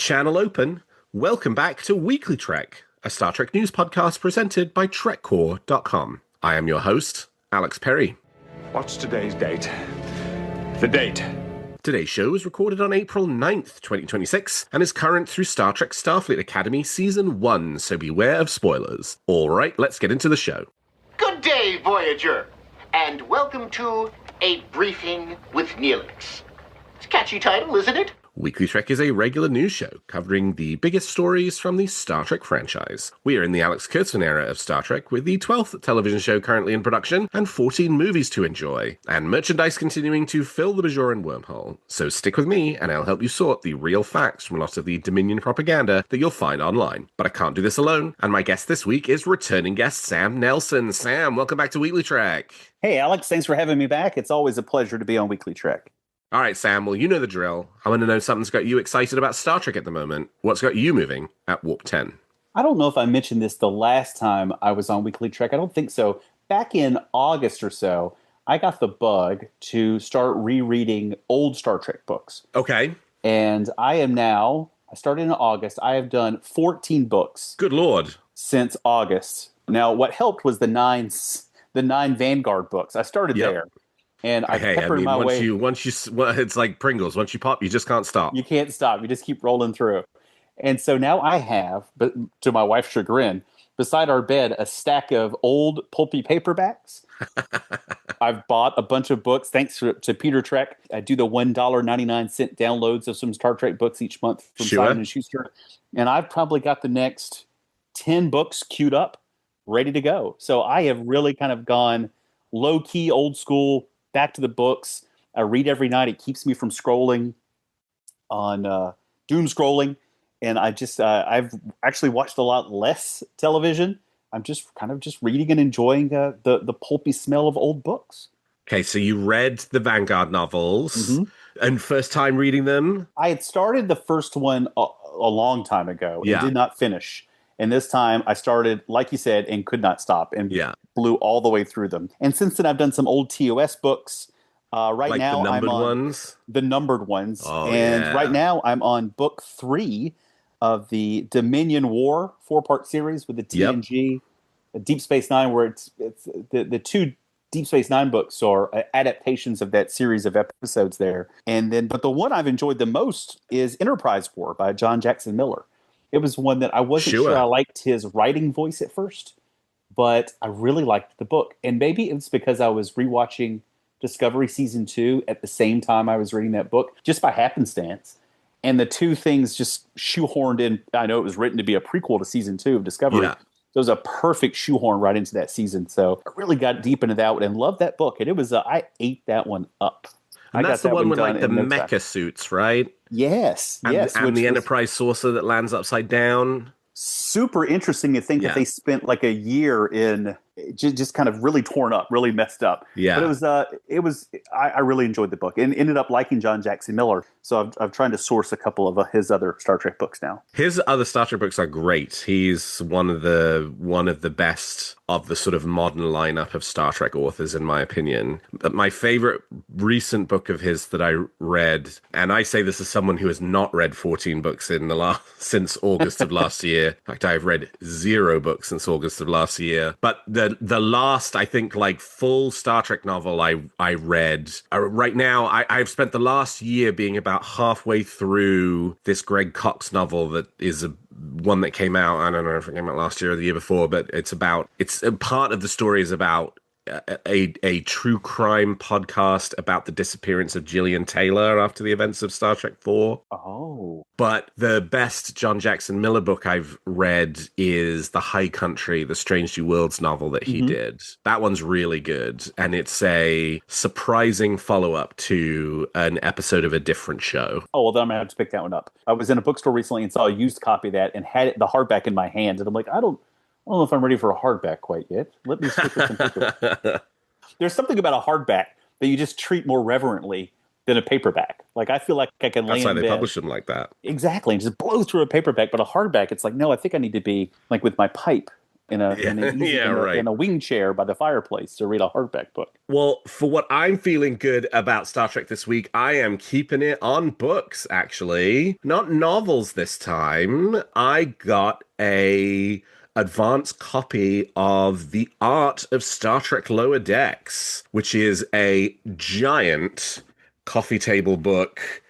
Channel open. Welcome back to Weekly Trek, a Star Trek news podcast presented by TrekCore.com. I am your host, Alex Perry. What's today's date? The date. Today's show is recorded on April 9th, 2026, and is current through Star Trek Starfleet Academy Season 1, so beware of spoilers. Alright, let's get into the show. Good day, Voyager, and welcome to A Briefing with Neelix. It's a catchy title, isn't it? Weekly Trek is a regular news show covering the biggest stories from the Star Trek franchise. We are in the Alex Kurtzman era of Star Trek, with the 12th television show currently in production and 14 movies to enjoy, and merchandise continuing to fill the Bajoran wormhole. So stick with me, and I'll help you sort the real facts from a lot of the Dominion propaganda that you'll find online. But I can't do this alone, and my guest this week is returning guest Sam Nelson. Sam, welcome back to Weekly Trek. Hey, Alex, thanks for having me back. It's always a pleasure to be on Weekly Trek. All right, Sam, well, you know the drill. I want to know something's got you excited about Star Trek at the moment. What's got you moving at Warp 10? I don't know if I mentioned this the last time I was on Weekly Trek. I don't think so. Back in August or so, I got the bug to start rereading old Star Trek books. Okay. And I started in August. I have done 14 books. Good Lord. Since August. Now, what helped was the nine Vanguard books. I started there. And I peppered my way. It's like Pringles. Once you pop, you just can't stop. You can't stop. You just keep rolling through. And so now I have, but to my wife's chagrin, beside our bed, a stack of old pulpy paperbacks. I've bought a bunch of books, thanks to Peter Trek. I do the $1.99 downloads of some Star Trek books each month from Simon & Schuster. And I've probably got the next 10 books queued up, ready to go. So I have really kind of gone low-key, old school, back to the books. I read every night. It keeps me from scrolling on doom scrolling. And I've actually watched a lot less television. I'm just reading and enjoying the pulpy smell of old books. Okay, so you read the Vanguard novels and first time reading them? I had started the first one a long time ago and did not finish. And this time I started, like you said, and could not stop and blew all the way through them. And since then, I've done some old TOS books. Right now, the numbered I'm on ones? The numbered ones. Oh, and right now, I'm on book 3 of the Dominion War 4-part series with the TNG, Deep Space Nine, where it's the two Deep Space Nine books are adaptations of that series of episodes there. But the one I've enjoyed the most is Enterprise War by John Jackson Miller. It was one that I wasn't sure I liked his writing voice at first, but I really liked the book. And maybe it's because I was rewatching Discovery Season 2 at the same time I was reading that book, just by happenstance. And the two things just shoehorned in. I know it was written to be a prequel to Season 2 of Discovery. Yeah. So it was a perfect shoehorn right into that season. So I really got deep into that one and loved that book. And it was, I ate that one up. And that's the one with like the mecha suits, right? Yes, yes. And the Enterprise saucer that lands upside down. Super interesting to think that they spent like a year in just kind of really torn up, really messed up. Yeah. But I really enjoyed the book and ended up liking John Jackson Miller. So I'm trying to source a couple of his other Star Trek books now. His other Star Trek books are great. He's one of the best of the sort of modern lineup of Star Trek authors, in my opinion. But my favorite recent book of his that I read, and I say this as someone who has not read 14 books since August of last year. In fact, I've read 0 books since August of last year. But the last, I think, like full Star Trek novel I read right now, I've spent the last year being about halfway through this Greg Cox novel that is one that came out, I don't know if it came out last year or the year before, but it's part of the story is about a true crime podcast about the disappearance of Gillian Taylor after the events of Star Trek 4. Oh. But the best John Jackson Miller book I've read is The High Country, the Strange New Worlds novel that he did. That one's really good. And it's a surprising follow-up to an episode of a different show. Oh, well, then I'm going to have to pick that one up. I was in a bookstore recently and saw a used copy of that and had the hardback in my hand. And I'm like, I don't know if I'm ready for a hardback quite yet. Let me stick with some paper. There's something about a hardback that you just treat more reverently than a paperback. Like, I feel like I can lay in bed. That's why they publish them like that. Exactly. And just blow through a paperback. But a hardback, it's like, no, I think I need to be like with my pipe in a wing chair by the fireplace to read a hardback book. Well, for what I'm feeling good about Star Trek this week, I am keeping it on books, actually. Not novels this time. I got a advanced copy of The Art of Star Trek Lower Decks, which is a giant coffee table book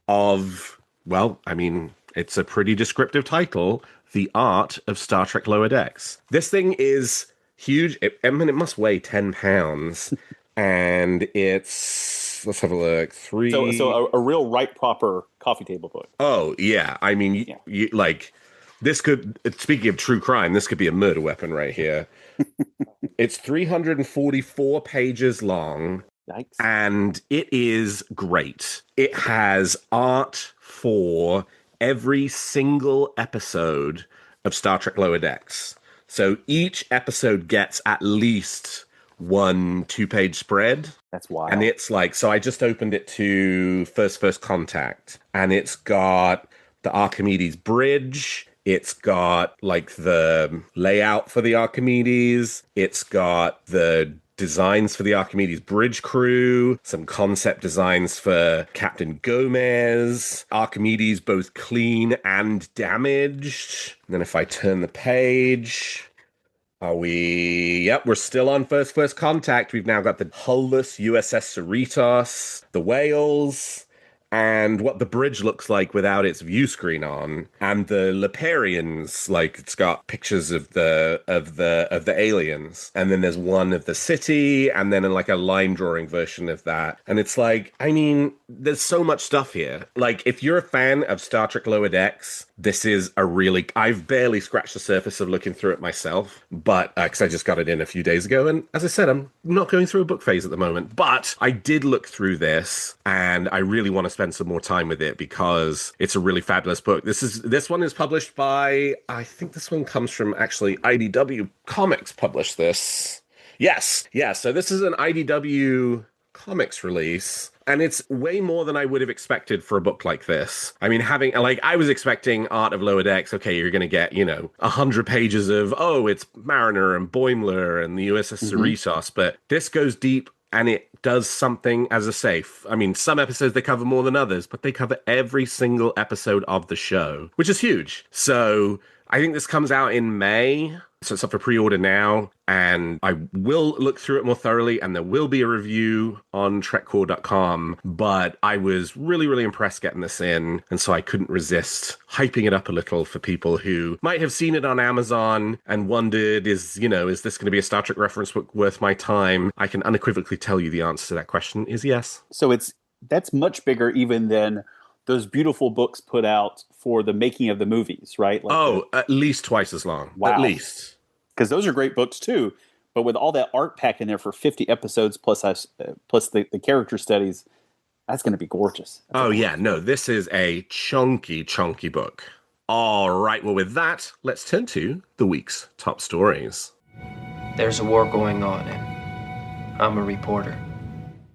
of, well, I mean, it's a pretty descriptive title, The Art of Star Trek Lower Decks. This thing is huge. It must weigh 10 pounds. And it's, let's have a look, So a real right proper coffee table book. Oh, yeah. I mean, you, like, this could, speaking of true crime, this could be a murder weapon right here. It's 344 pages long. Yikes. And it is great. It has art for every single episode of Star Trek Lower Decks. So each episode gets at least 1 2-page spread. That's wild. And it's like, so I just opened it to First Contact, and it's got the Archimedes bridge. It's got like the layout for the Archimedes. It's got the designs for the Archimedes bridge crew, some concept designs for Captain Gomez, Archimedes both clean and damaged. And then if I turn the page, are we? Yep, we're still on First Contact. We've now got the hull-less USS Cerritos, the whales, and what the bridge looks like without its view screen on, and the Leparians, like it's got pictures of the aliens, and then there's one of the city, and then like a line drawing version of that, and it's like, I mean, there's so much stuff here. Like, if you're a fan of Star Trek Lower Decks, this is a really, I've barely scratched the surface of looking through it myself, but because I just got it in a few days ago, and as I said, I'm not going through a book phase at the moment, but I did look through this, and I really want to spend some more time with it because it's a really fabulous book. This one is published by, I think this one comes from actually IDW Comics published this. Yes. Yeah. So this is an IDW Comics release. And it's way more than I would have expected for a book like this. I mean, I was expecting Art of Lower Decks, okay, you're going to get, 100 pages of, it's Mariner and Boimler and the USS Cerritos, but this goes deep. And it does something, as a safe. I mean, some episodes they cover more than others, but they cover every single episode of the show, which is huge. So I think this comes out in May. So it's up for pre-order now, and I will look through it more thoroughly, and there will be a review on TrekCore.com, but I was really, really impressed getting this in, and so I couldn't resist hyping it up a little for people who might have seen it on Amazon and wondered, is this going to be a Star Trek reference book worth my time? I can unequivocally tell you the answer to that question is yes. So that's much bigger even than those beautiful books put out for the making of the movies, right? Like at least twice as long. Wow. At least. Because those are great books too, but with all that art packed in there for 50 episodes plus the character studies, that's going to be gorgeous. This is a chunky book. All right, well, with that, let's turn to the week's top stories. There's a war going on, and I'm a reporter.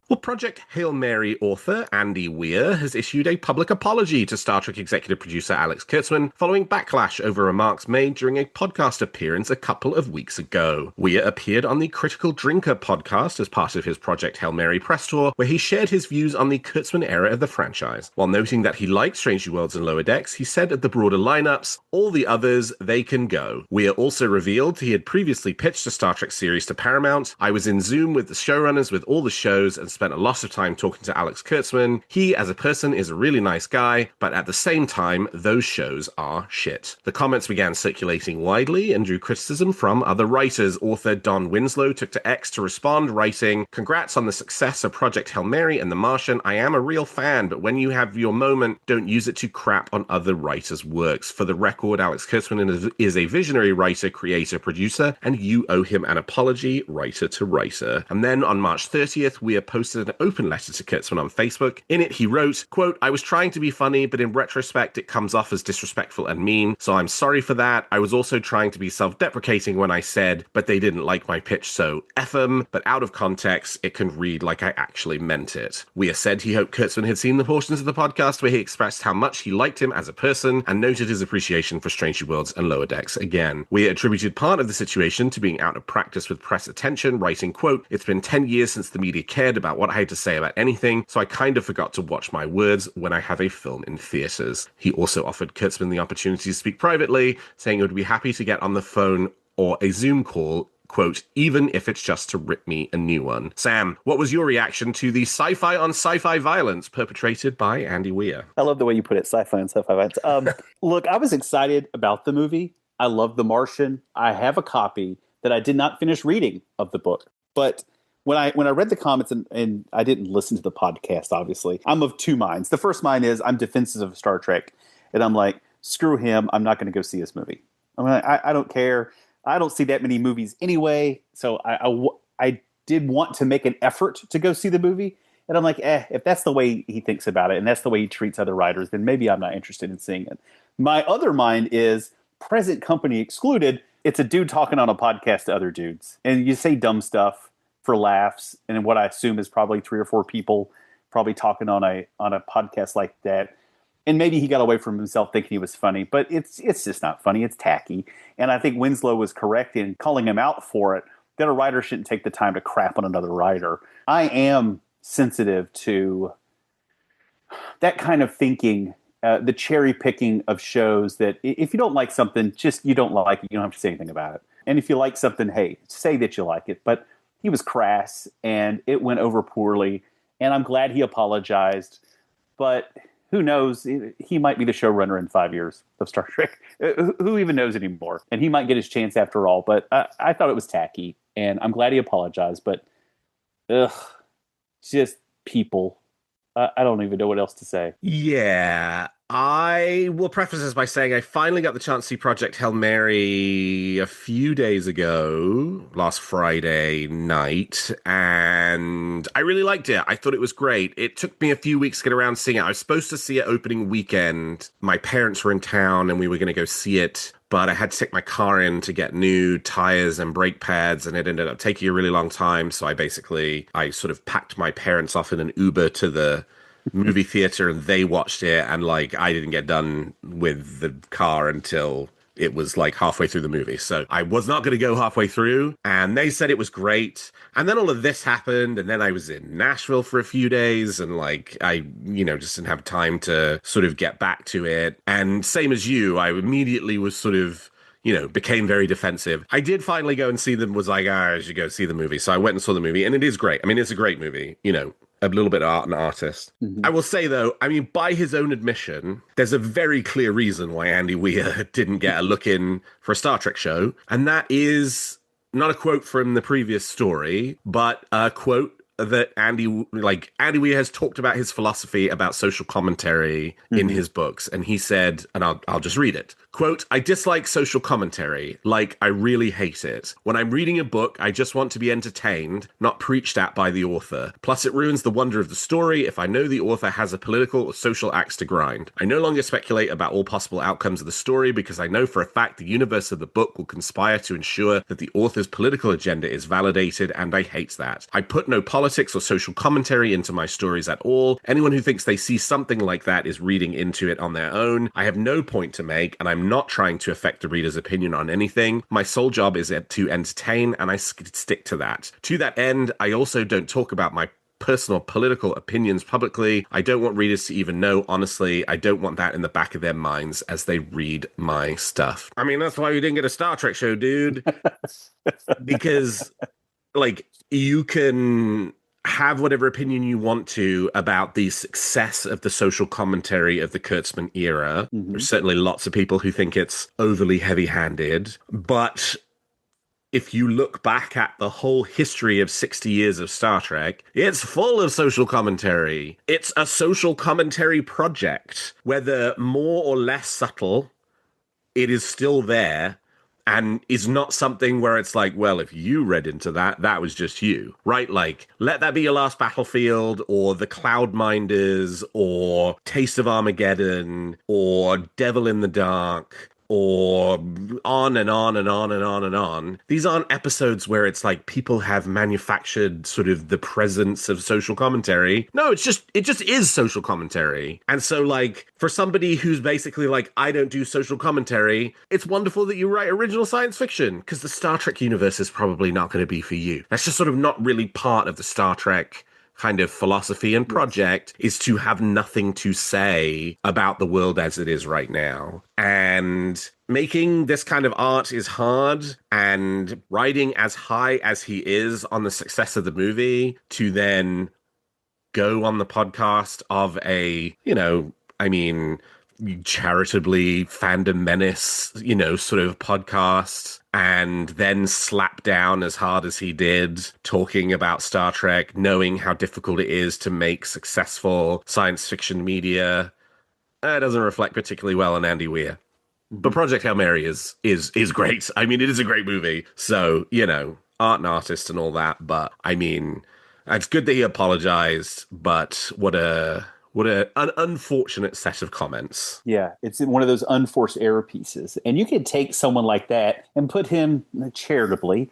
Well, Project Hail Mary author Andy Weir has issued a public apology to Star Trek executive producer Alex Kurtzman following backlash over remarks made during a podcast appearance a couple of weeks ago. Weir appeared on the Critical Drinker podcast as part of his Project Hail Mary press tour, where he shared his views on the Kurtzman era of the franchise. While noting that he liked Strange New Worlds and Lower Decks, he said at the broader lineups, all the others, they can go. Weir also revealed he had previously pitched a Star Trek series to Paramount. I was in Zoom with the showrunners with all the shows and spent a lot of time talking to Alex Kurtzman. He, as a person, is a really nice guy, but at the same time, those shows are shit. The comments began circulating widely and drew criticism from other writers. Author Don Winslow took to X to respond, writing, "Congrats on the success of Project Hail Mary and The Martian. I am a real fan, but when you have your moment, don't use it to crap on other writers' works. For the record, Alex Kurtzman is a visionary writer, creator, producer, and you owe him an apology, writer to writer." And then on March 30th, we posted posted an open letter to Kurtzman on Facebook. In it, he wrote, quote, "I was trying to be funny, but in retrospect, it comes off as disrespectful and mean, so I'm sorry for that. I was also trying to be self-deprecating when I said, but they didn't like my pitch, so F 'em, but out of context, it can read like I actually meant it." Weir said he hoped Kurtzman had seen the portions of the podcast where he expressed how much he liked him as a person and noted his appreciation for Strange New Worlds and Lower Decks again. Weir attributed part of the situation to being out of practice with press attention, writing, quote, "It's been 10 years since the media cared about what I had to say about anything, so I kind of forgot to watch my words when I have a film in theaters." He also offered Kurtzman the opportunity to speak privately, saying he would be happy to get on the phone or a Zoom call, quote, "even if it's just to rip me a new one." Sam, what was your reaction to the sci-fi on sci-fi violence perpetrated by Andy Weir? I love the way you put it, sci-fi and sci-fi violence. Look, I was excited about the movie. I love The Martian. I have a copy that I did not finish reading of the book. But when I read the comments, and I didn't listen to the podcast, obviously, I'm of two minds. The first mind is I'm defensive of Star Trek. And I'm like, screw him. I'm not going to go see his movie. I don't care. I don't see that many movies anyway. So I did want to make an effort to go see the movie. And I'm like, if that's the way he thinks about it and that's the way he treats other writers, then maybe I'm not interested in seeing it. My other mind is present company excluded. It's a dude talking on a podcast to other dudes. And you say dumb stuff for laughs. And what I assume is probably 3 or 4 people probably talking on a podcast like that. And maybe he got away from himself thinking he was funny, but it's just not funny. It's tacky. And I think Winslow was correct in calling him out for it, that a writer shouldn't take the time to crap on another writer. I am sensitive to that kind of thinking, the cherry picking of shows that if you don't like something, just you don't like it. You don't have to say anything about it. And if you like something, hey, say that you like it. But he was crass and it went over poorly. And I'm glad he apologized. But who knows? He might be the showrunner in 5 years of Star Trek. Who even knows anymore? And he might get his chance after all. But I thought it was tacky, and I'm glad he apologized. But just people. I don't even know what else to say. Yeah, I will preface this by saying I finally got the chance to see Project Hail Mary a few days ago, last Friday night, and I really liked it. I thought it was great. It took me a few weeks to get around seeing it. I was supposed to see it opening weekend. My parents were in town and we were going to go see it, but I had to take my car in to get new tires and brake pads, and it ended up taking a really long time. So I sort of packed my parents off in an Uber to the movie theater, and they watched it, and like I didn't get done with the car until it was like halfway through the movie. So I was not going to go halfway through, and they said it was great. And then all of this happened, and then I was in Nashville for a few days, and like I just didn't have time to sort of get back to it. And same as you, I immediately was sort of became very defensive. I did finally go and see them, was like, I should go see the movie. So I went and saw the movie, and it is great. I mean, it's a great movie, a little bit of art and artist. Mm-hmm. I will say, though, I mean, by his own admission, there's a very clear reason why Andy Weir didn't get a look in for a Star Trek show. And that is not a quote from the previous story, but a quote that Andy Weir has talked about his philosophy about social commentary in his books. And he said, and I'll just read it. Quote, "I dislike social commentary. Like, I really hate it. When I'm reading a book, I just want to be entertained, not preached at by the author. Plus, it ruins the wonder of the story if I know the author has a political or social axe to grind. I no longer speculate about all possible outcomes of the story because I know for a fact the universe of the book will conspire to ensure that the author's political agenda is validated, and I hate that. I put no politics or social commentary into my stories at all. Anyone who thinks they see something like that is reading into it on their own. I have no point to make, and I'm not trying to affect the reader's opinion on anything. My sole job is to entertain, and I stick to that. To that end, I also don't talk about my personal political opinions publicly. I don't want readers to even know, honestly. I don't want that in the back of their minds as they read my stuff." I mean, that's why we didn't get a Star Trek show, dude. Because, like, you can have whatever opinion you want to about the success of the social commentary of the Kurtzman era. Mm-hmm. There's certainly lots of people who think it's overly heavy-handed, but if you look back at the whole history of 60 years of Star Trek, it's full of social commentary. It's a social commentary project. Whether more or less subtle, it is still there. and is not something where it's like, well, if you read into that, that was just you, right? Like, Let That Be Your Last Battlefield, or The Cloudminders, or Taste of Armageddon, or Devil in the Dark, or on and on and on and on and on. These aren't episodes where it's like people have manufactured sort of the presence of social commentary. No, it just is social commentary. And so, like, for somebody who's basically like, I don't do social commentary, it's wonderful that you write original science fiction, because the Star Trek universe is probably not going to be for you. That's just sort of not really part of the Star Trek kind of philosophy and project, is to have nothing to say about the world as it is right now. And making this kind of art is hard, and riding as high as he is on the success of the movie to then go on the podcast of a, charitably fandom menace, sort of podcast, and then slap down as hard as he did talking about Star Trek, knowing how difficult it is to make successful science fiction media. It doesn't reflect particularly well on Andy Weir. But Project Hail Mary is great. I mean, it is a great movie. So, art and artist and all that. But I mean, it's good that he apologized, but what an unfortunate set of comments. Yeah, it's one of those unforced error pieces. And you could take someone like that and put him charitably,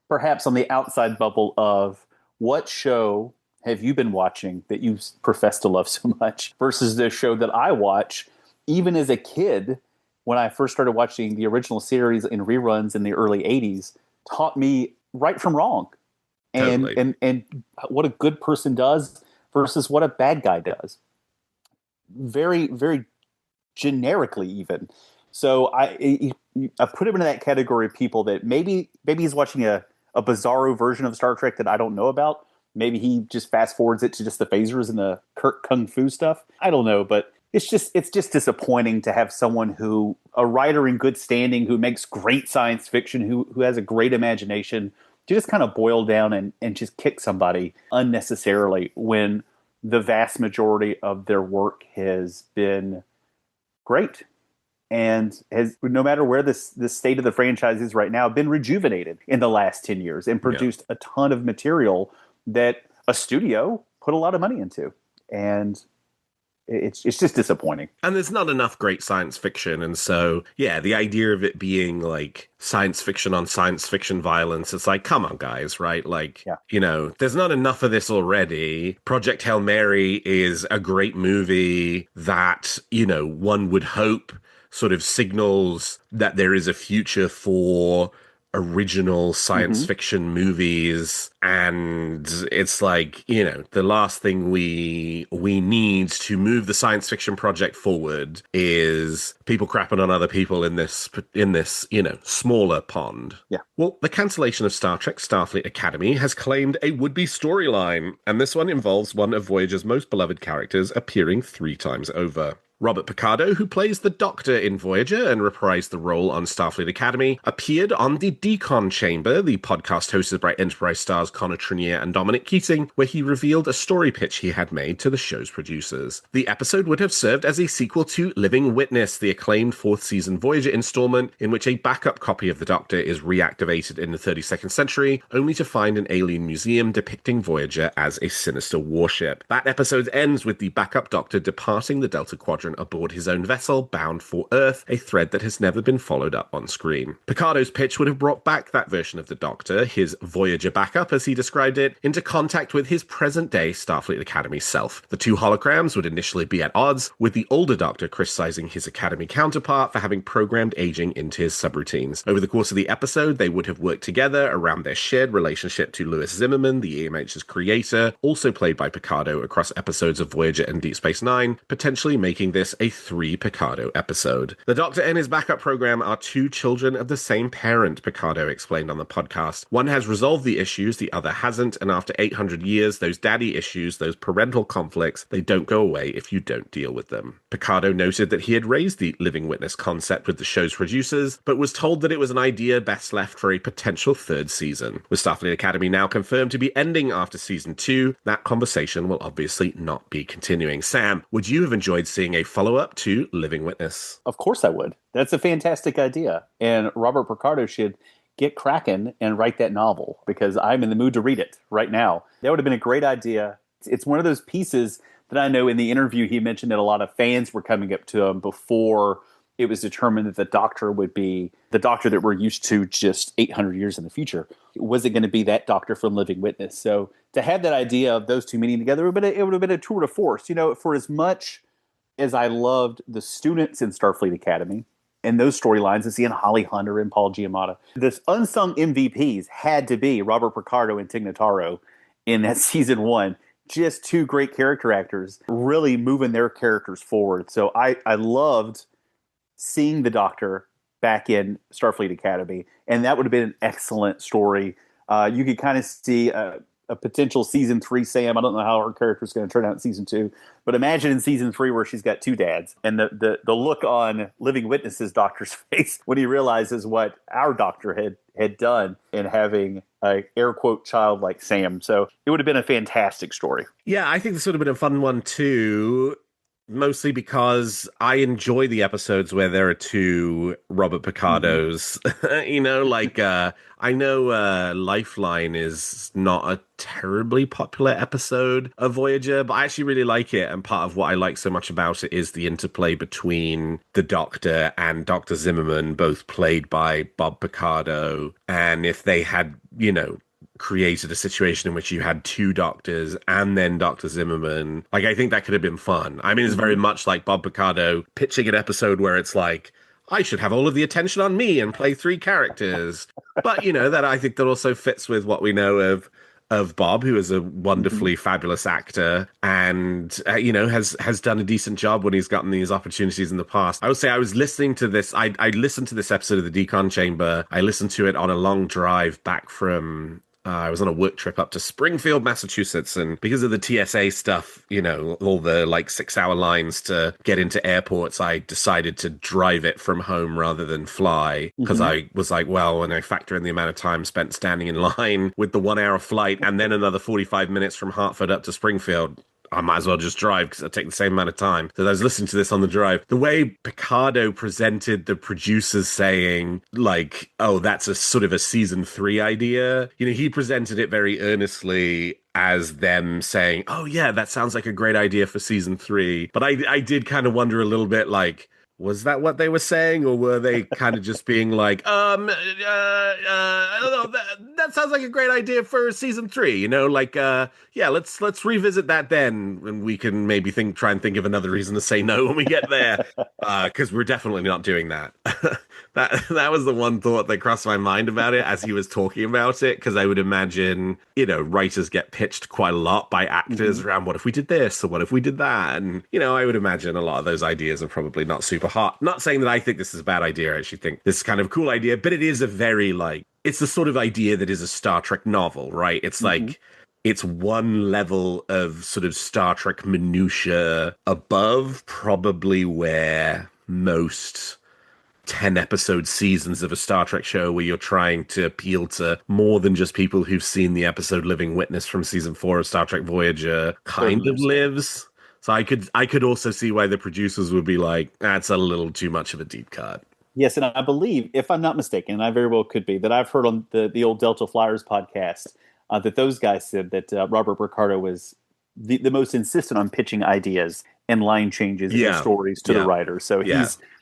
perhaps on the outside bubble of what show have you been watching that you profess to love so much versus the show that I watch, even as a kid, when I first started watching the original series in reruns in the early 80s, taught me right from wrong. And and what a good person does versus what a bad guy does. Very, very generically even. So I put him into that category of people that maybe he's watching a bizarro version of Star Trek that I don't know about. Maybe he just fast forwards it to just the phasers and the Kirk Kung Fu stuff. I don't know, but it's just disappointing to have someone a writer in good standing, who makes great science fiction, who has a great imagination, to just kind of boil down and just kick somebody unnecessarily when the vast majority of their work has been great and has, no matter where the state of the franchise is right now, been rejuvenated in the last 10 years and produced a ton of material that a studio put a lot of money into. And it's just disappointing. And there's not enough great science fiction. And so, yeah, the idea of it being like science fiction on science fiction violence, it's like, come on, guys, right? Like, there's not enough of this already. Project Hail Mary is a great movie that, one would hope sort of signals that there is a future for original science fiction movies, and it's like, the last thing we need to move the science fiction project forward is people crapping on other people in this smaller pond. Well, the cancellation of Star Trek Starfleet Academy has claimed a would-be storyline, and this one involves one of Voyager's most beloved characters appearing 3 times over. Robert Picardo, who plays the Doctor in Voyager and reprised the role on Starfleet Academy, appeared on the Decon Chamber, the podcast hosted by Enterprise stars Connor Trinier and Dominic Keating, where he revealed a story pitch he had made to the show's producers. The episode would have served as a sequel to Living Witness, the acclaimed 4th season Voyager installment, in which a backup copy of the Doctor is reactivated in the 32nd century, only to find an alien museum depicting Voyager as a sinister warship. That episode ends with the backup Doctor departing the Delta Quadrant aboard his own vessel bound for Earth, a thread that has never been followed up on screen. Picardo's pitch would have brought back that version of the Doctor, his Voyager backup as he described it, into contact with his present-day Starfleet Academy self. The 2 holograms would initially be at odds, with the older Doctor criticizing his Academy counterpart for having programmed aging into his subroutines. Over the course of the episode, they would have worked together around their shared relationship to Louis Zimmerman, the EMH's creator, also played by Picardo across episodes of Voyager and Deep Space Nine, potentially making this a 3 Picardo episode. The Doctor and his backup program are 2 children of the same parent, Picardo explained on the podcast. One has resolved the issues, the other hasn't, and after 800 years, those daddy issues, those parental conflicts, they don't go away if you don't deal with them. Picardo noted that he had raised the Living Witness concept with the show's producers, but was told that it was an idea best left for a potential 3rd season. With Starfleet Academy now confirmed to be ending after season 2, that conversation will obviously not be continuing. Sam, would you have enjoyed seeing a follow-up to Living Witness. Of course I would. That's a fantastic idea. And Robert Picardo should get cracking and write that novel, because I'm in the mood to read it right now. That would have been a great idea. It's one of those pieces that I know in the interview he mentioned that a lot of fans were coming up to him before it was determined that the Doctor would be the Doctor that we're used to just 800 years in the future. Was it going to be that Doctor from Living Witness? So to have that idea of those two meeting together, it would have been a tour de force. You know, for as much as I loved the students in Starfleet Academy and those storylines, and seeing Holly Hunter and Paul Giamatti, the unsung MVPs had to be Robert Picardo and Tig Notaro in that season 1. Just two great character actors really moving their characters forward. So I loved seeing the Doctor back in Starfleet Academy, and that would have been an excellent story. You could kind of see a potential season 3 Sam. I don't know how her character is going to turn out in season 2, but imagine in season 3 where she's got 2 dads, and the look on Living Witness's Doctor's face when he realizes what our Doctor had done in having a air quote child like Sam. So it would have been a fantastic story. Yeah, I think this would have been a fun one too. Mostly because I enjoy the episodes where there are 2 Robert Picardos. You know, like, I know Lifeline is not a terribly popular episode of Voyager, but I actually really like it. And part of what I like so much about it is the interplay between the Doctor and Dr. Zimmerman, both played by Bob Picardo. And if they had, you know, created a situation in which you had 2 doctors and then Dr. Zimmerman, like, I think that could have been fun. I mean, it's very much like Bob Picardo pitching an episode where it's like, I should have all of the attention on me and play 3 characters. But, you know, that I think that also fits with what we know of Bob, who is a wonderfully fabulous actor and, you know, has done a decent job when he's gotten these opportunities in the past. I would say I was listening to this. I listened to this episode of the Decon Chamber. I listened to it on a long drive back from I was on a work trip up to Springfield, Massachusetts, and because of the TSA stuff, you know, all the like 6-hour lines to get into airports, I decided to drive it from home rather than fly, because I was like, well, when I factor in the amount of time spent standing in line with the 1-hour flight and then another 45 minutes from Hartford up to Springfield, I might as well just drive because it'll take the same amount of time. So I was listening to this on the drive. The way Picardo presented the producers saying, like, oh, that's a sort of a season 3 idea. You know, he presented it very earnestly as them saying, oh, yeah, that sounds like a great idea for season 3. But I did kind of wonder a little bit, like, was that what they were saying, or were they kind of just being like, I don't know, that sounds like a great idea for season 3, you know, like, yeah, let's revisit that then, and we can maybe try and think of another reason to say no when we get there, because we're definitely not doing that. That was the one thought that crossed my mind about it as he was talking about it, because I would imagine, you know, writers get pitched quite a lot by actors around what if we did this or what if we did that, and, you know, I would imagine a lot of those ideas are probably not super hot. Not saying that I think this is a bad idea. I actually think this is kind of a cool idea, but it is a very, like, it's the sort of idea that is a Star Trek novel, right? It's like, it's one level of sort of Star Trek minutia above probably where most 10-episode seasons of a Star Trek show, where you're trying to appeal to more than just people who've seen the episode Living Witness from season 4 of Star Trek Voyager kind of lives. So I could also see why the producers would be like, that's a little too much of a deep cut. Yes, and I believe, if I'm not mistaken, and I very well could be, that I've heard on the old Delta Flyers podcast that those guys said that Robert Picardo was the most insistent on pitching ideas and line changes and stories to the writers. So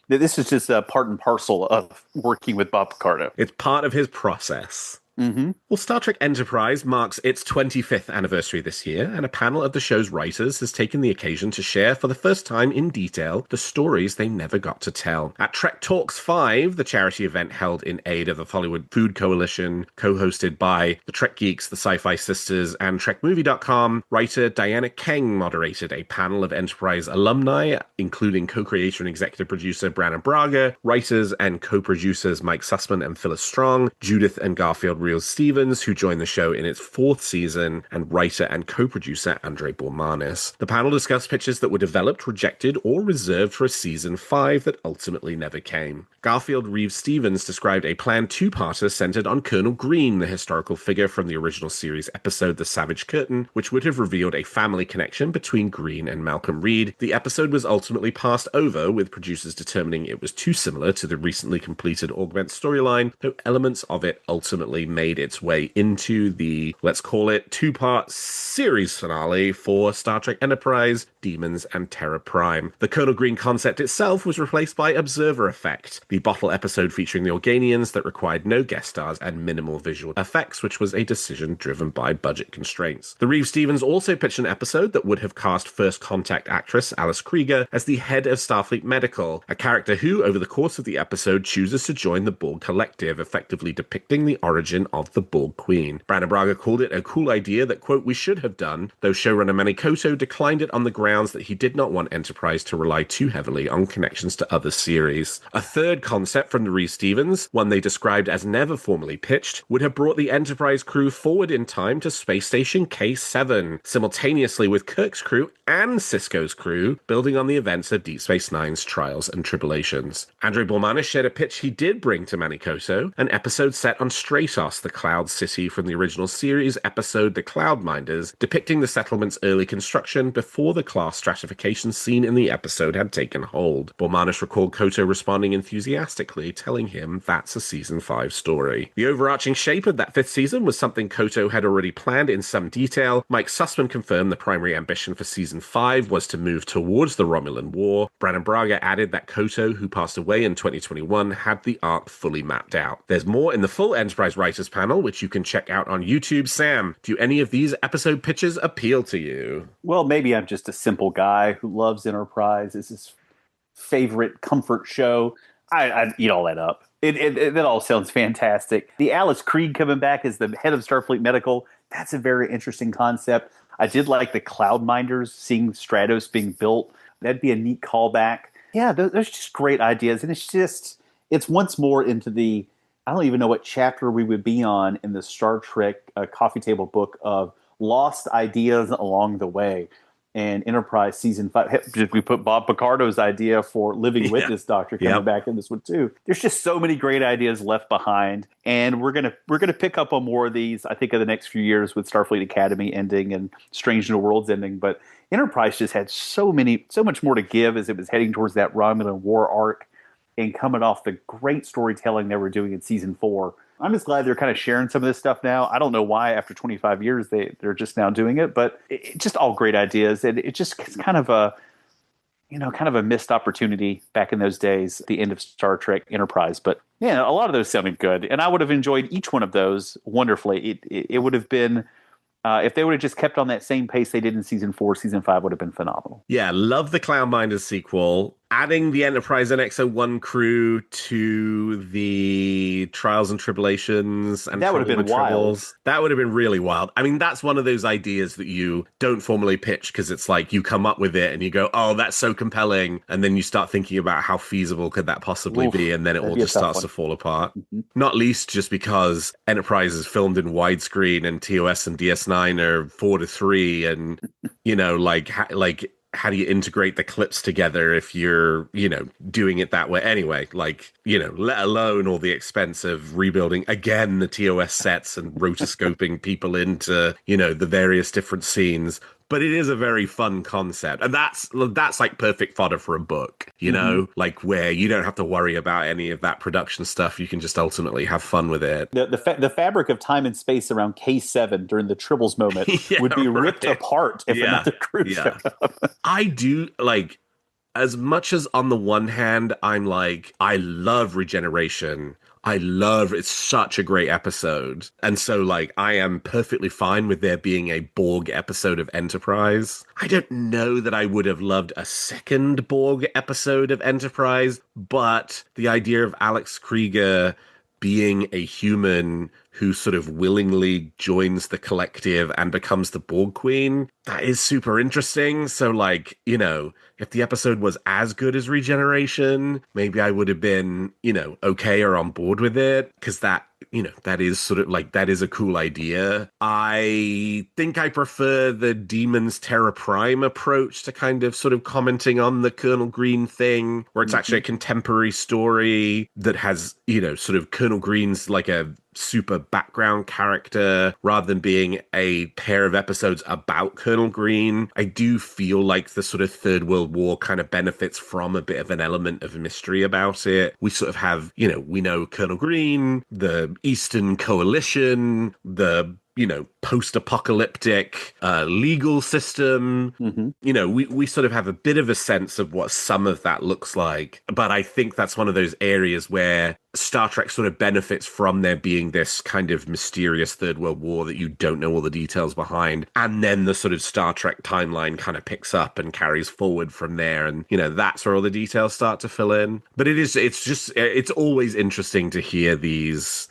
this is just a part and parcel of working with Bob Picardo. It's part of his process. Well, Star Trek Enterprise marks its 25th anniversary this year, and a panel of the show's writers has taken the occasion to share for the first time in detail the stories they never got to tell. At Trek Talks 5, the charity event held in aid of the Hollywood Food Coalition, co-hosted by the Trek Geeks, the Sci-Fi Sisters, and TrekMovie.com, writer Diana Kang moderated a panel of Enterprise alumni, including co-creator and executive producer Brannon Braga, writers and co-producers Mike Sussman and Phyllis Strong, Judith and Garfield Real Stevens, who joined the show in its 4th season, and writer and co-producer Andre Bormanis. The panel discussed pitches that were developed, rejected, or reserved for a season 5 that ultimately never came. Garfield Reeves Stevens described a planned 2-parter centered on Colonel Green, the historical figure from the original series episode The Savage Curtain, which would have revealed a family connection between Green and Malcolm Reed. The episode was ultimately passed over, with producers determining it was too similar to the recently completed Augment storyline, though elements of it ultimately made its way into the, let's call it, 2-part series finale for Star Trek Enterprise, Demons and Terra Prime. The Colonel Green concept itself was replaced by Observer Effect, the bottle episode featuring the Organians that required no guest stars and minimal visual effects, which was a decision driven by budget constraints. The Reeves Stevens also pitched an episode that would have cast First Contact actress Alice Krieger as the head of Starfleet Medical, a character who, over the course of the episode, chooses to join the Borg Collective, effectively depicting the origin of the Borg Queen. Brannon Braga called it a cool idea that, quote, we should have done, though showrunner Manny Coto declined it on the grounds that he did not want Enterprise to rely too heavily on connections to other series. A third concept from the Reeves Stevens, one they described as never formally pitched, would have brought the Enterprise crew forward in time to Space Station K7, simultaneously with Kirk's crew and Sisko's crew, building on the events of Deep Space Nine's trials and tribulations. Andre Bormanis shared a pitch he did bring to Manny Coto, an episode set on Stratos, the Cloud City from the original series episode The Cloudminders, depicting the settlement's early construction before the class stratification scene in the episode had taken hold. Bormanis recalled Coto responding enthusiastically, telling him that's a season 5 story. The overarching shape of that 5th season was something Coto had already planned in some detail. Mike Sussman confirmed the primary ambition for season 5 was to move towards the Romulan War. Brannon Braga added that Coto, who passed away in 2021, had the arc fully mapped out. There's more in the full Enterprise Writers panel, which you can check out on YouTube. Sam, do any of these episode pitches appeal to you? Well, maybe I'm just a simple guy who loves Enterprise. It's his favorite comfort show. I'd eat all that up. It all sounds fantastic. The Alice Krieg coming back as the head of Starfleet Medical, that's a very interesting concept. I did like the Cloudminders, seeing Stratos being built. That'd be a neat callback. Yeah, there's just great ideas. And it's once more into the, I don't even know what chapter we would be on in the Star Trek coffee table book of lost ideas along the way. And Enterprise season 5, we put Bob Picardo's idea for Living Witness Doctor coming back in this one too. There's just so many great ideas left behind, and we're gonna pick up on more of these, I think, in the next few years with Starfleet Academy ending and Strange New Worlds ending. But Enterprise just had so much more to give as it was heading towards that Romulan War arc and coming off the great storytelling they were doing in season 4. I'm just glad they're kind of sharing some of this stuff now. I don't know why after 25 years they're just now doing it, but it's just all great ideas. And it just it's kind of a missed opportunity back in those days, the end of Star Trek Enterprise. But yeah, a lot of those sounded good. And I would have enjoyed each one of those wonderfully. It would have been, if they would have just kept on that same pace they did in season 4, season 5 would have been phenomenal. Yeah, love the Cloudminders sequel. Adding the Enterprise NX-01 crew to the Trials and Tribulations and that would have been wild. That would have been really wild. I mean, that's one of those ideas that you don't formally pitch because it's like you come up with it and you go, oh, that's so compelling. And then you start thinking about how feasible could that possibly be. And then it all just starts to fall apart. Mm-hmm. Not least just because Enterprise is filmed in widescreen and TOS and DS9 are 4:3. And, how do you integrate the clips together if you're, doing it that way anyway? Let alone all the expense of rebuilding again the TOS sets and rotoscoping people into, the various different scenes. But it is a very fun concept. And that's like perfect fodder for a book, where you don't have to worry about any of that production stuff. You can just ultimately have fun with it. The fabric of time and space around K7 during the Tribbles moment would be ripped apart if another crew showed up. I do, as much as on the one hand, I'm like, I love Regeneration. It's such a great episode. And so, I am perfectly fine with there being a Borg episode of Enterprise. I don't know that I would have loved a second Borg episode of Enterprise, but the idea of Alex Krieger being a human who sort of willingly joins the collective and becomes the Borg Queen. That is super interesting. So, like, you know, if the episode was as good as Regeneration, maybe I would have been, you know, okay or on board with it, because that, you know, that is sort of like, that is a cool idea. I think I prefer the Demons Terra Prime approach to kind of sort of commenting on the Colonel Green thing, where it's actually a contemporary story that has, you know, sort of Colonel Green's like a super background character rather than being a pair of episodes about Colonel Green. I do feel like the sort of Third World War kind of benefits from a bit of an element of mystery about it. We sort of have, you know, we know Colonel Green, the Eastern Coalition, the, you know, post-apocalyptic legal system. You know, we sort of have a bit of a sense of what some of that looks like. But I think that's one of those areas where Star Trek sort of benefits from there being this kind of mysterious Third World War that you don't know all the details behind. And then the sort of Star Trek timeline kind of picks up and carries forward from there. And, you know, that's where all the details start to fill in. But it's always interesting to hear these.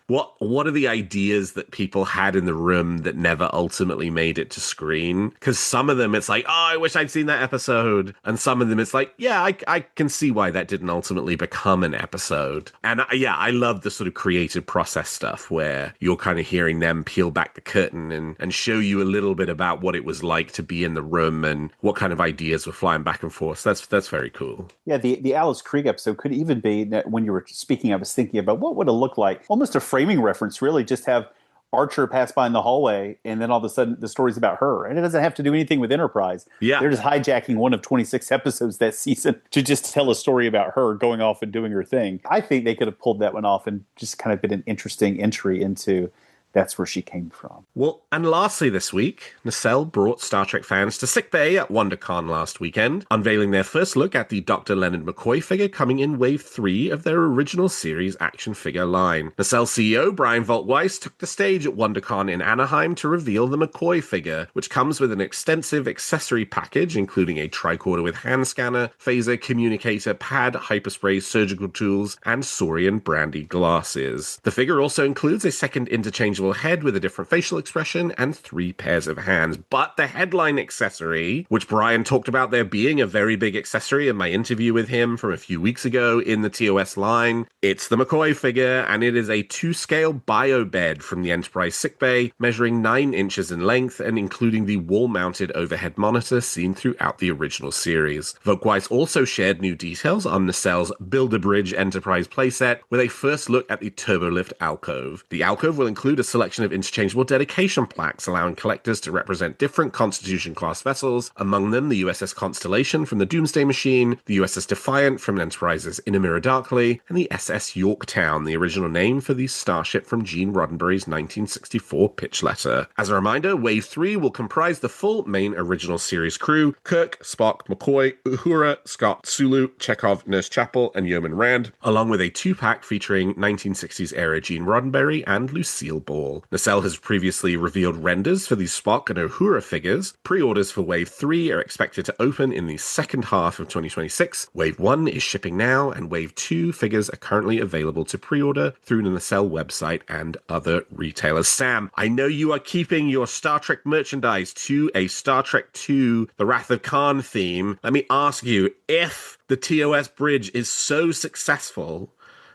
What are the ideas that people had in the room that never ultimately made it to screen? Because some of them, it's like, oh, I wish I'd seen that episode. And some of them, it's like, yeah, I can see why that didn't ultimately become an episode. And I love the sort of creative process stuff where you're kind of hearing them peel back the curtain and show you a little bit about what it was like to be in the room and what kind of ideas were flying back and forth. So that's very cool. Yeah, the Alice Krieg episode could even be, when you were speaking, I was thinking about what would it look like? Almost a framing reference, really. Just have Archer pass by in the hallway, and then all of a sudden the story's about her. And it doesn't have to do anything with Enterprise. Yeah. They're just hijacking one of 26 episodes that season to just tell a story about her going off and doing her thing. I think they could have pulled that one off and just kind of been an interesting entry into that's where she came from. Well, and lastly this week, Nacelle brought Star Trek fans to sickbay at WonderCon last weekend, unveiling their first look at the Dr. Leonard McCoy figure coming in Wave 3 of their original series action figure line. Nacelle CEO Brian Volk-Weiss took the stage at WonderCon in Anaheim to reveal the McCoy figure, which comes with an extensive accessory package, including a tricorder with hand scanner, phaser, communicator, pad, hyperspray, surgical tools, and Saurian brandy glasses. The figure also includes a second interchangeable head with a different facial expression and 3 pairs of hands. But the headline accessory, which Brian talked about there being a very big accessory in my interview with him from a few weeks ago in the TOS line, it's the McCoy figure, and it is a 2-scale Biobed from the Enterprise sickbay, measuring 9 inches in length and including the wall-mounted overhead monitor seen throughout the original series. Volk-Weiss also shared new details on Nacelle's Build-A-Bridge Enterprise playset with a first look at the Turbolift Alcove. The Alcove will include a selection of interchangeable dedication plaques, allowing collectors to represent different Constitution-class vessels, among them the USS Constellation from the Doomsday Machine, the USS Defiant from Enterprise's Inner Mirror Darkly, and the SS Yorktown, the original name for the starship from Gene Roddenberry's 1964 pitch letter. As a reminder, Wave 3 will comprise the full main original series crew: Kirk, Spock, McCoy, Uhura, Scott, Sulu, Chekhov, Nurse Chapel, and Yeoman Rand, along with a 2-pack featuring 1960s-era Gene Roddenberry and Lucille Ball. Nacelle has previously revealed renders for the Spock and Uhura figures. Pre-orders for Wave 3 are expected to open in the second half of 2026. Wave 1 is shipping now, and Wave 2 figures are currently available to pre-order through the Nacelle website and other retailers. Sam, I know you are keeping your Star Trek merchandise to a Star Trek II The Wrath of Khan theme. Let me ask you, if the TOS bridge is so successful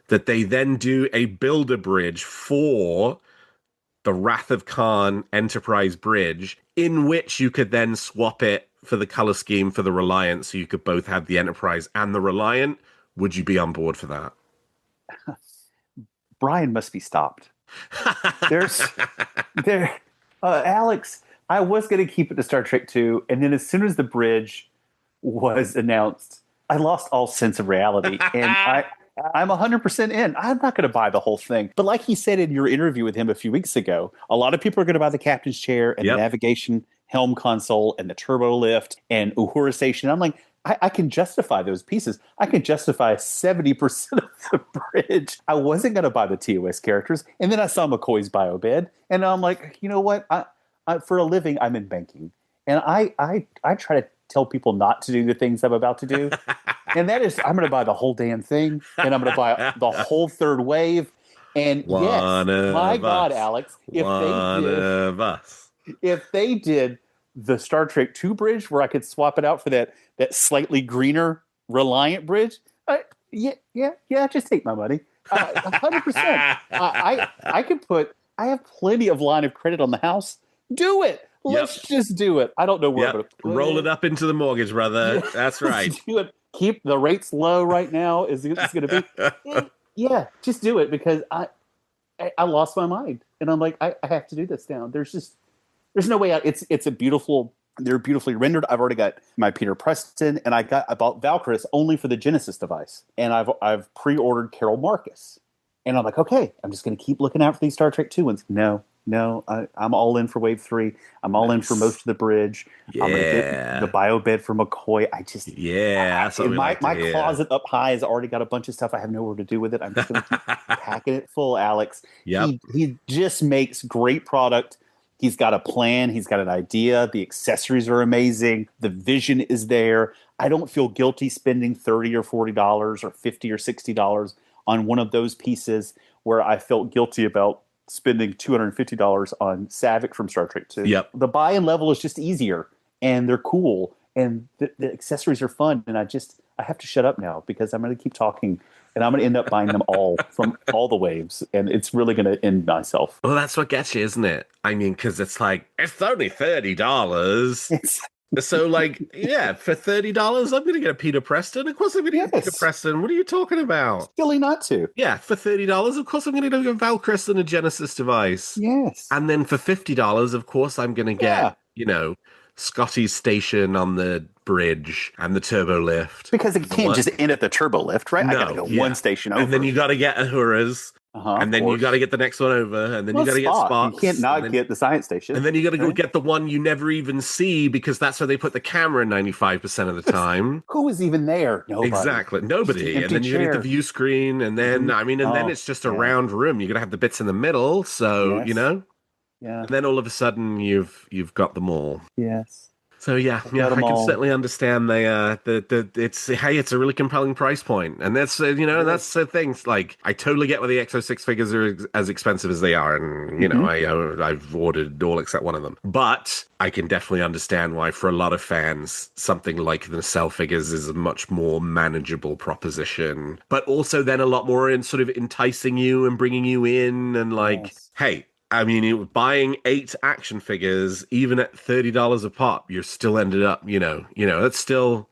that they then do a Build-A-Bridge for the Wrath of Khan Enterprise bridge, in which you could then swap it for the color scheme for the Reliant, so you could both have the Enterprise and the Reliant, would you be on board for that? Brian must be stopped. Alex, I was going to keep it to Star Trek 2, and then as soon as the bridge was announced, I lost all sense of reality, and I'm 100% in. I'm not going to buy the whole thing. But like he said in your interview with him a few weeks ago, a lot of people are going to buy the captain's chair and the navigation helm console and the turbo lift and Uhura Station. I'm like, I can justify those pieces. I can justify 70% of the bridge. I wasn't going to buy the TOS characters. And then I saw McCoy's Biobed. And I'm like, you know what? I for a living, I'm in banking. And I try to tell people not to do the things I'm about to do. And that is, I'm going to buy the whole damn thing. And I'm going to buy the whole third wave. And yes, One my of God, us. Alex, One of us. if they did the Star Trek 2 bridge where I could swap it out for that slightly greener Reliant bridge, yeah, just take my money. 100%. I could put. I have plenty of line of credit on the house. Do it. Let's just do it. I don't know where I'm going to put Roll it up into the mortgage, brother. Yeah, That's right. let's do it. Keep the rates low right now. Is it's going to be? Yeah, just do it because I lost my mind and I'm like I have to do this now. There's no way out. It's a beautiful. They're beautifully rendered. I've already got my Peter Preston, and I bought Valkyris only for the Genesis device, and I've pre-ordered Carol Marcus, and I'm like, okay, I'm just going to keep looking out for these Star Trek 2 ones. No, I'm all in for Wave 3. I'm all in for most of the bridge. Yeah. I'm going to get the Biobed for McCoy. That's what we like to hear. Closet up high has already got a bunch of stuff I have nowhere to do with it. I'm just going to keep packing it full, Alex. Yep. He just makes great product. He's got a plan. He's got an idea. The accessories are amazing. The vision is there. I don't feel guilty spending $30 or $40 or $50 or $60 on one of those pieces where I felt guilty about spending $250 on Savick from Star Trek 2. Yep. The buy-in level is just easier, and they're cool, and the accessories are fun, and I have to shut up now because I'm going to keep talking, and I'm going to end up buying them all from all the waves, and it's really going to end myself. Well, that's what gets you, isn't it? I mean, because it's like, it's only $30. So, like, yeah, for $30, I'm going to get a Peter Preston. Of course I'm going to get Peter Preston. What are you talking about? Silly not to. Yeah, for $30, of course I'm going to get a Valkyris and a Genesis device. Yes. And then for $50, of course I'm going to get, Scotty's station on the bridge and the Turbolift. Because it can't just end at the Turbolift, right? No, I got to go one station over. And then you got to get Ahura's. And then you got to get the next one over, and then you got to get Spots. You can't not get the science station. And then you got to go get the one you never even see because that's where they put the camera 95% of the time. Who is even there? Nobody. Exactly. Nobody. And then you got to get the view screen, and then, then it's just a round room. You got to have the bits in the middle, so, Yeah. And then all of a sudden you've got them all. Yes. So I can certainly understand it's a really compelling price point, and that's that's the thing. Like I totally get why the XO6 figures are as expensive as they are, and I've ordered all except one of them. But I can definitely understand why for a lot of fans something like the Nacelle figures is a much more manageable proposition, but also then a lot more in sort of enticing you and bringing you in, and hey. I mean, buying 8 action figures, even at $30 a pop, you're still ended up, that's still,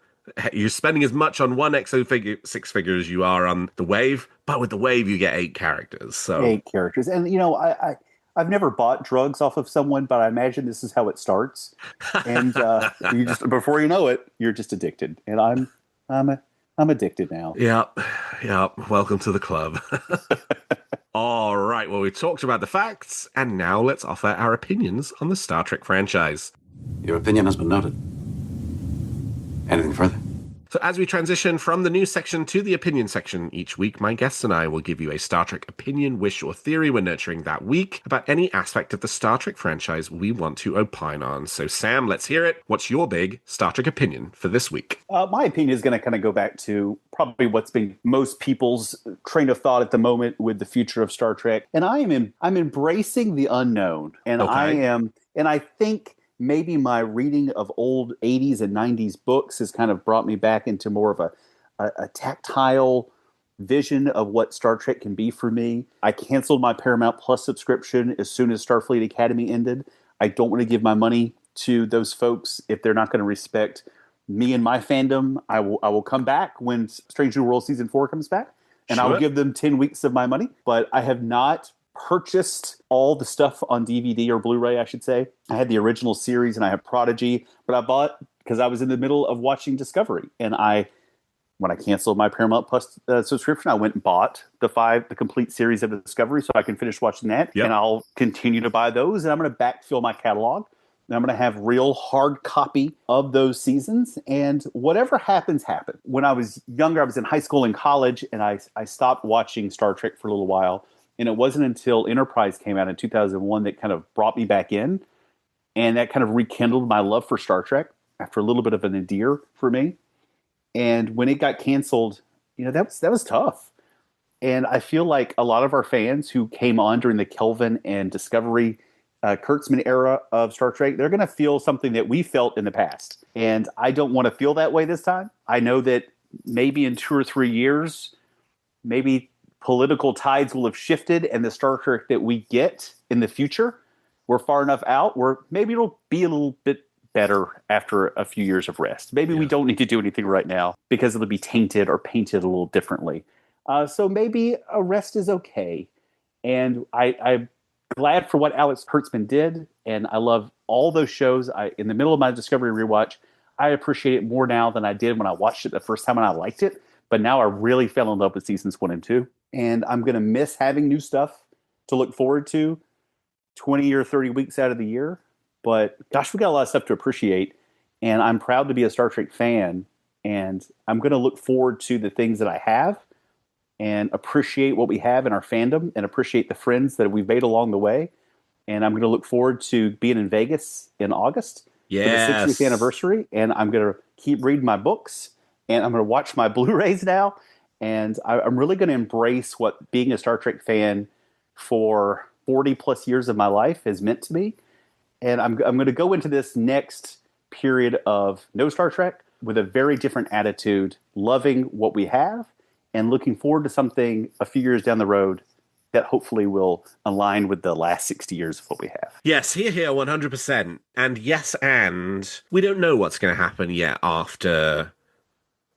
you're spending as much on one XO6 figure as you are on the Wave, but with the Wave, you get 8 characters. So 8 characters. And, I've never bought drugs off of someone, but I imagine this is how it starts. And you just, before you know it, you're just addicted. And I'm addicted now. Yeah. Welcome to the club. All right, well, we talked about the facts, and now let's offer our opinions on the Star Trek franchise. Your opinion has been noted. Anything further? So as we transition from the news section to the opinion section each week, my guests and I will give you a Star Trek opinion, wish, or theory we're nurturing that week about any aspect of the Star Trek franchise we want to opine on. So Sam, let's hear it. What's your big Star Trek opinion for this week? My opinion is going to kind of go back to probably what's been most people's train of thought at the moment with the future of Star Trek. And I'm embracing the unknown. And I think maybe my reading of old 80s and 90s books has kind of brought me back into more of a tactile vision of what Star Trek can be for me. I canceled my Paramount Plus subscription as soon as Starfleet Academy ended. I don't want to give my money to those folks if they're not going to respect me and my fandom. I will come back when Strange New World Season 4 comes back, and I will give them 10 weeks of my money. But I have not purchased all the stuff on DVD or Blu-ray, I should say. I had the original series and I have Prodigy, but I bought because I was in the middle of watching Discovery. And when I canceled my Paramount Plus subscription, I went and bought the complete series of Discovery so I can finish watching that. Yep. And I'll continue to buy those, and I'm going to backfill my catalog. And I'm going to have real hard copy of those seasons, and whatever happens, happens. When I was younger, I was in high school and college, and I stopped watching Star Trek for a little while. And it wasn't until Enterprise came out in 2001 that kind of brought me back in. And that kind of rekindled my love for Star Trek after a little bit of an nadir for me. And when it got canceled, that was tough. And I feel like a lot of our fans who came on during the Kelvin and Discovery Kurtzman era of Star Trek, they're going to feel something that we felt in the past. And I don't want to feel that way this time. I know that maybe in 2 or 3 years, maybe political tides will have shifted, and the Star Trek that we get in the future, we're far enough out where maybe it'll be a little bit better after a few years of rest. Maybe we don't need to do anything right now because it'll be tainted or painted a little differently. So maybe a rest is okay. And I'm glad for what Alex Kurtzman did, and I love all those shows. In the middle of my Discovery rewatch, I appreciate it more now than I did when I watched it the first time and I liked it. But now I really fell in love with seasons 1 and 2. And I'm going to miss having new stuff to look forward to 20 or 30 weeks out of the year. But gosh, we got a lot of stuff to appreciate. And I'm proud to be a Star Trek fan. And I'm going to look forward to the things that I have and appreciate what we have in our fandom and appreciate the friends that we've made along the way. And I'm going to look forward to being in Vegas in August for the 60th anniversary. And I'm going to keep reading my books, and I'm going to watch my Blu-rays now. And I'm really going to embrace what being a Star Trek fan for 40 plus years of my life has meant to me. And I'm going to go into this next period of no Star Trek with a very different attitude, loving what we have and looking forward to something a few years down the road that hopefully will align with the last 60 years of what we have. Yes, here, 100%. And yes, and we don't know what's going to happen yet after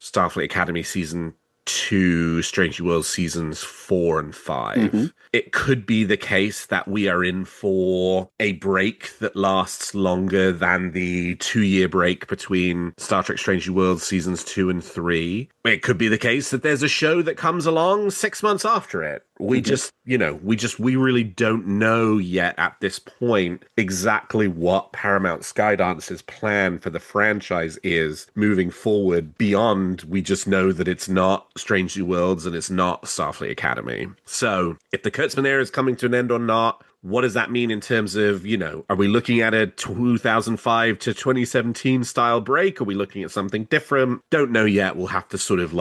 Starfleet Academy Season 2, Strange New Worlds Seasons 4 and 5. Mm-hmm. It could be the case that we are in for a break that lasts longer than the 2-year break between Star Trek Strange New Worlds Seasons 2 and 3. It could be the case that there's a show that comes along 6 months after it. We we really don't know yet at this point exactly what Paramount Skydance's plan for the franchise is moving forward beyond we just know that it's not Strange New Worlds and it's not Starfleet Academy. So if the Kurtzman era is coming to an end or not, what does that mean in terms of, are we looking at a 2005 to 2017 style break? Are we looking at something different? Don't know yet. We'll have to sort of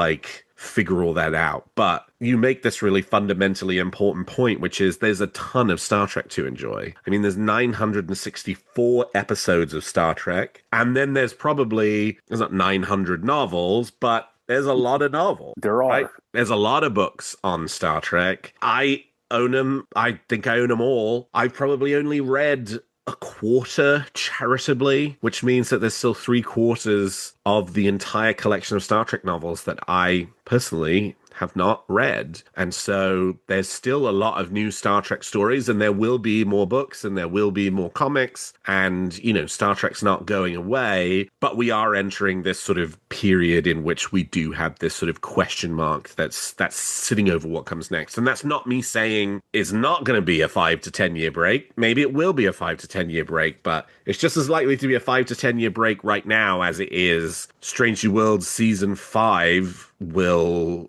figure all that out. But you make this really fundamentally important point, which is there's a ton of Star Trek to enjoy. I mean, there's 964 episodes of Star Trek, and then there's not 900 novels, but there's a lot of novels. There are. Right? There's a lot of books on Star Trek. I own them. I think I own them all. I've probably only read a quarter charitably, which means that there's still 3/4 of the entire collection of Star Trek novels that I personally have not read. And so there's still a lot of new Star Trek stories, and there will be more books and there will be more comics, and Star Trek's not going away, but we are entering this sort of period in which we do have this sort of question mark that's sitting over what comes next. And that's not me saying it's not going to be a 5 to 10 year break. Maybe it will be a 5 to 10 year break, but it's just as likely to be a 5 to 10 year break right now as it is Strange New Worlds Season 5 will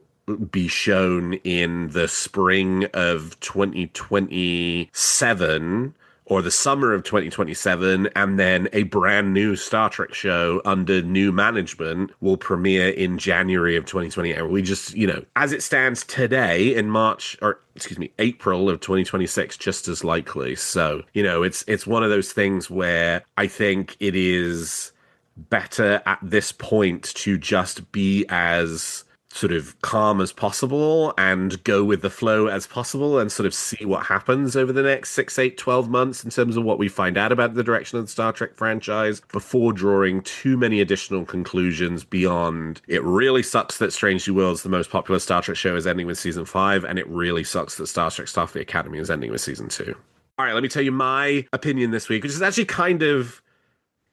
be shown in the spring of 2027 or the summer of 2027, and then a brand new Star Trek show under new management will premiere in January of 2028. We just, as it stands today in April of 2026, just as likely. So, it's one of those things where I think it is better at this point to just be as sort of calm as possible and go with the flow as possible and sort of see what happens over the next 6, 8, 12 months in terms of what we find out about the direction of the Star Trek franchise before drawing too many additional conclusions beyond it really sucks that Strange New Worlds, the most popular Star Trek show, is ending with Season 5, and it really sucks that Star Trek Starfleet Academy is ending with Season 2. All right, let me tell you my opinion this week, which is actually kind of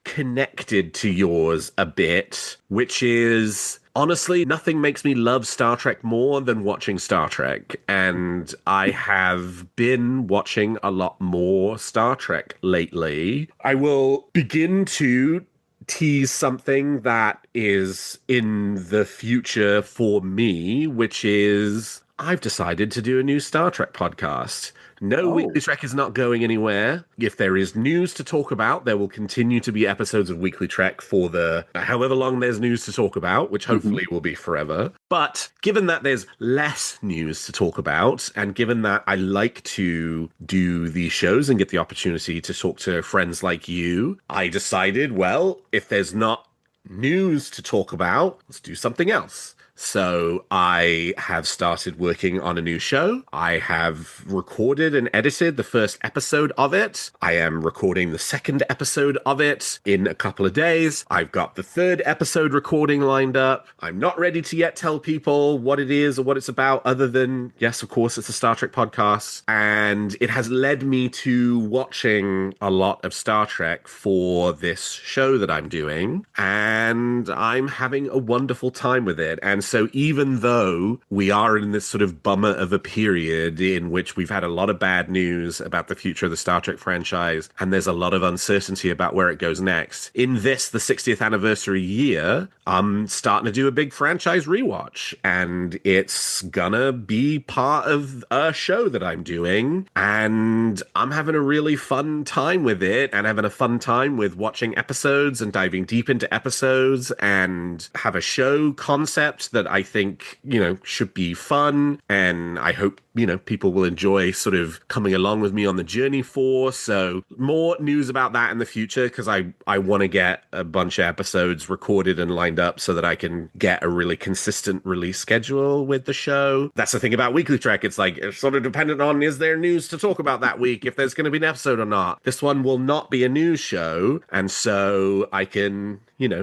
connected to yours a bit, which is honestly, nothing makes me love Star Trek more than watching Star Trek. And I have been watching a lot more Star Trek lately. I will begin to tease something that is in the future for me, which is I've decided to do a new Star Trek podcast. No, Oh. Weekly Trek is not going anywhere. If there is news to talk about, there will continue to be episodes of Weekly Trek for the however long there's news to talk about, which hopefully will be forever. But given that there's less news to talk about, and given that I like to do these shows and get the opportunity to talk to friends like you, I decided, well, if there's not news to talk about, let's do something else. So I have started working on a new show. I have recorded and edited the first episode of it. I am recording the second episode of it in a couple of days. I've got the third episode recording lined up. I'm not ready to yet tell people what it is or what it's about, other than, yes, of course, it's a Star Trek podcast. And it has led me to watching a lot of Star Trek for this show that I'm doing. And I'm having a wonderful time with it. And so even though we are in this sort of bummer of a period in which we've had a lot of bad news about the future of the Star Trek franchise, and there's a lot of uncertainty about where it goes next, in this, the 60th anniversary year, I'm starting to do a big franchise rewatch, and it's gonna be part of a show that I'm doing, and I'm having a really fun time with it, and having a fun time with watching episodes and diving deep into episodes, and have a show concept that I think, should be fun, and I hope, people will enjoy sort of coming along with me on the journey for. So more news about that in the future, because I want to get a bunch of episodes recorded and lined up so that I can get a really consistent release schedule with the show. That's the thing about Weekly Trek. It's like, it's sort of dependent on, is there news to talk about that week, if there's going to be an episode or not. This one will not be a news show, and so I can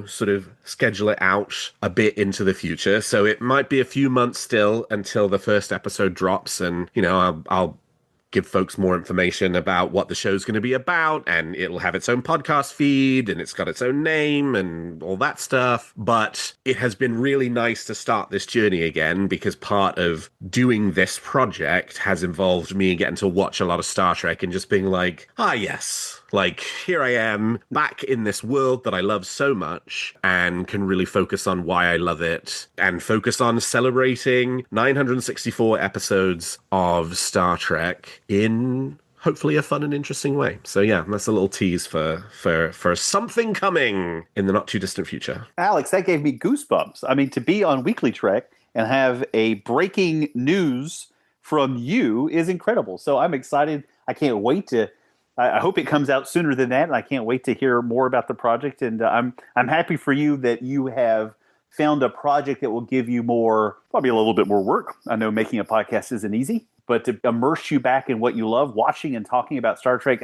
sort of schedule it out a bit into the future. So it might be a few months still until the first episode drops, and, I'll give folks more information about what the show's going to be about, and it'll have its own podcast feed, and it's got its own name and all that stuff. But it has been really nice to start this journey again, because part of doing this project has involved me getting to watch a lot of Star Trek and just being like, yes, like, here I am back in this world that I love so much, and can really focus on why I love it, and focus on celebrating 964 episodes of Star Trek in hopefully a fun and interesting way. So yeah, that's a little tease for something coming in the not too distant future. Alex, that gave me goosebumps. I mean, to be on Weekly Trek and have a breaking news from you is incredible. So I'm excited. I can't wait to. I hope it comes out sooner than that, and I can't wait to hear more about the project. And I'm happy for you that you have found a project that will give you probably a little bit more work. I know making a podcast isn't easy, but to immerse you back in what you love, watching and talking about Star Trek,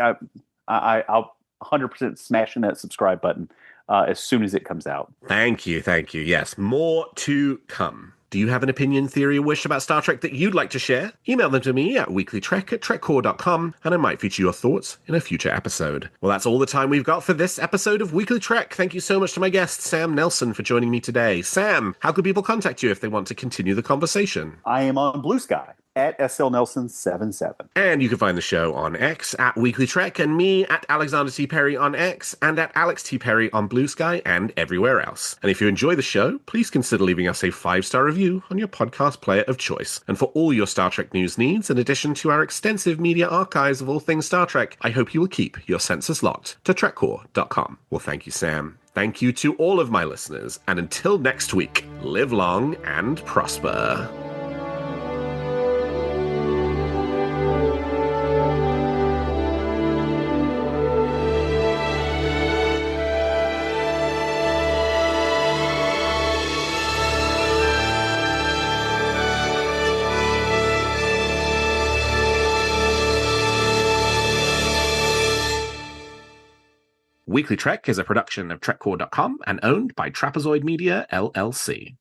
I'll 100% smash in that subscribe button as soon as it comes out. Thank you. Yes, more to come. Do you have an opinion, theory, or wish about Star Trek that you'd like to share? Email them to me at weeklytrek@trekcore.com, and I might feature your thoughts in a future episode. Well, that's all the time we've got for this episode of Weekly Trek. Thank you so much to my guest, Sam Nelson, for joining me today. Sam, how could people contact you if they want to continue the conversation? I am on Blue Sky at SLNelson77. And you can find the show on X at Weekly Trek, and me at Alexander T. Perry on X, and at Alex T. Perry on Blue Sky, and everywhere else. And if you enjoy the show, please consider leaving us a 5-star review on your podcast player of choice. And for all your Star Trek news needs, in addition to our extensive media archives of all things Star Trek, I hope you will keep your senses locked to TrekCore.com. Well, thank you, Sam. Thank you to all of my listeners, and until next week, live long and prosper. Weekly Trek is a production of TrekCore.com and owned by Trapezoid Media, LLC.